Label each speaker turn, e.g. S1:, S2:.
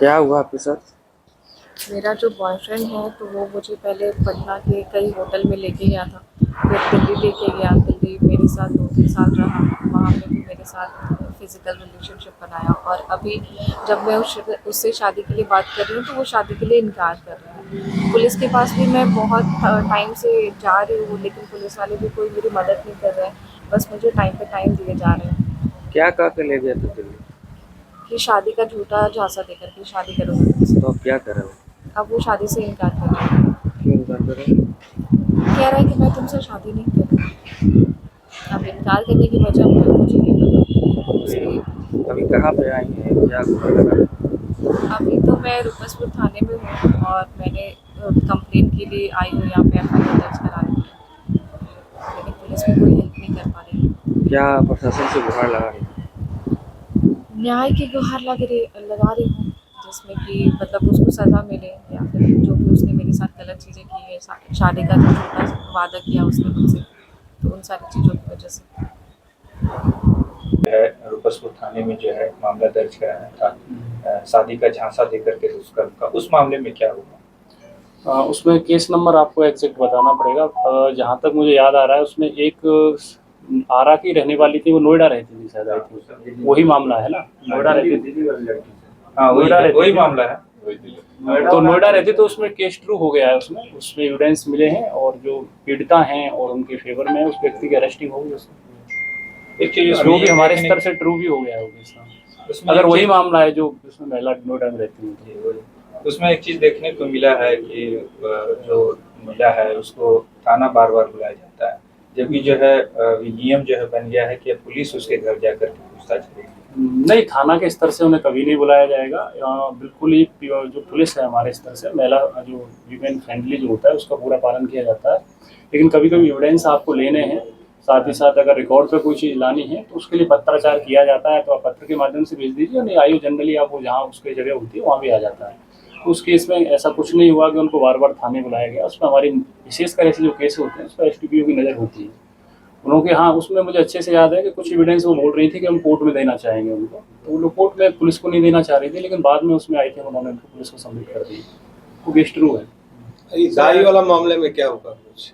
S1: क्या हुआ आपके साथ?
S2: मेरा जो बॉयफ्रेंड है तो वो मुझे पहले पटना के कई होटल में लेके गया था, फिर दिल्ली लेके गया। दिल्ली मेरे साथ 2-3 साल रहा, वहाँ पे भी मेरे साथ फिज़िकल रिलेशनशिप बनाया। और अभी जब मैं उससे शादी के लिए बात कर रही हूँ तो वो शादी के लिए इनकार कर रहा है। पुलिस के पास भी मैं बहुत टाइम से जा रही हूँ, लेकिन पुलिस वाले भी कोई मेरी मदद नहीं कर रहे हैं, बस मुझे टाइम पे टाइम दिए जा रहे हैं
S1: क्या कह के ले गया था दिल्ली?
S2: कि शादी का झूठा झांसा देकर के शादी करूँगी तुमसे।
S1: तो अब क्या करे वो?
S2: अब वो शादी से इनकार कर रहा है।
S1: क्यों इनकार करे?
S2: कह रहा है कि मैं तुमसे शादी नहीं करूँगा। अब इनकार करने की वजह मुझे नहीं पता उसकी।
S1: अभी कहाँ पे आई हैं, क्या गुहार लगा है?
S2: अभी तो मैं रुपसपुर थाने में हूँ और मैंने कंप्लेन के लिए आई हूँ यहाँ पे, एफआईआर दर्ज कराने के लिए, लेकिन पुलिस भी कोई हेल्प नहीं कर पा रही है।
S1: क्या प्रशासन से गुहार लगा रही है?
S2: न्याय की गुहार लगा रही हूँ, जिसमें कि मतलब उसको सज़ा मिले, या फिर जो भी उसने मेरे साथ गलत चीज़ें की है, शादी का जो झूठा वादा किया उसने मुझसे, तो उन सारी चीज़ों की वजह से।
S3: है रुपसपुर थाने में जो है मामला दर्ज कराया था शादी का झांसा देकर के दुष्कर्म का। उस मामले में क्या हुआ?
S4: उसमें केस नंबर आपको एग्जैक्ट बताना पड़ेगा। जहाँ तक मुझे याद आ रहा है उसमें एक आरा की रहने वाली थी, वो नोएडा रहती थी शायद, आई थी। वही मामला है ना, नोएडा रहती थी।
S3: हाँ, वही मामला है।
S4: तो नोएडा रहती, तो उसमें केस ट्रू हो गया है। उसमें एविडेंस मिले हैं और जो पीड़िता हैं और उनके फेवर में उस व्यक्ति की अरेस्टिंग होगी।
S3: एक चीज
S4: जो भी हमारे स्तर से ट्रू भी हो गया है वो, अगर वही मामला है जो उसमें महिला नोएडा में रहती है।
S3: उसमें एक चीज देखने को मिला है कि जो महिला है उसको थाना बार बार बुलाया जाता है, जबकि जो है नियम जो है बन गया है कि पुलिस उसके घर जाकर के पूछताछ करेगी।
S4: नहीं, थाना के स्तर से उन्हें कभी नहीं बुलाया जाएगा। बिल्कुल ही जो पुलिस है हमारे स्तर से, महिला जो वीमेन फ्रेंडली जो होता है उसका पूरा पालन किया जाता है। लेकिन कभी कभी एविडेंस आपको लेने हैं, साथ ही साथ अगर रिकॉर्ड पे कोई चीज़ लानी है तो उसके लिए पत्राचार किया जाता है। तो आप पत्र के माध्यम से भेज दीजिए, नहीं आयु जनरली आप वो जहाँ उसकी जगह होती है वहाँ भी आ जाता है। तो उस केस में ऐसा कुछ नहीं हुआ कि उनको बार बार थाने बुलाया गया। उसमें हमारी विशेषकर ऐसे जो केस होते हैं उस पर एसडीपीओ की नज़र होती है उन्होंने। हाँ, उसमें मुझे अच्छे से याद है कि कुछ एविडेंस वो बोल रही थी कि हम कोर्ट में देना चाहेंगे उनको, तो वो लोग कोर्ट में पुलिस को नहीं देना चाह रही थी, लेकिन बाद में उसमें आई थी, उन्होंने उनको पुलिस को सबमिट कर दी। वो केस ट्रू है।
S5: दाई वाला मामले में क्या होगा कुछ?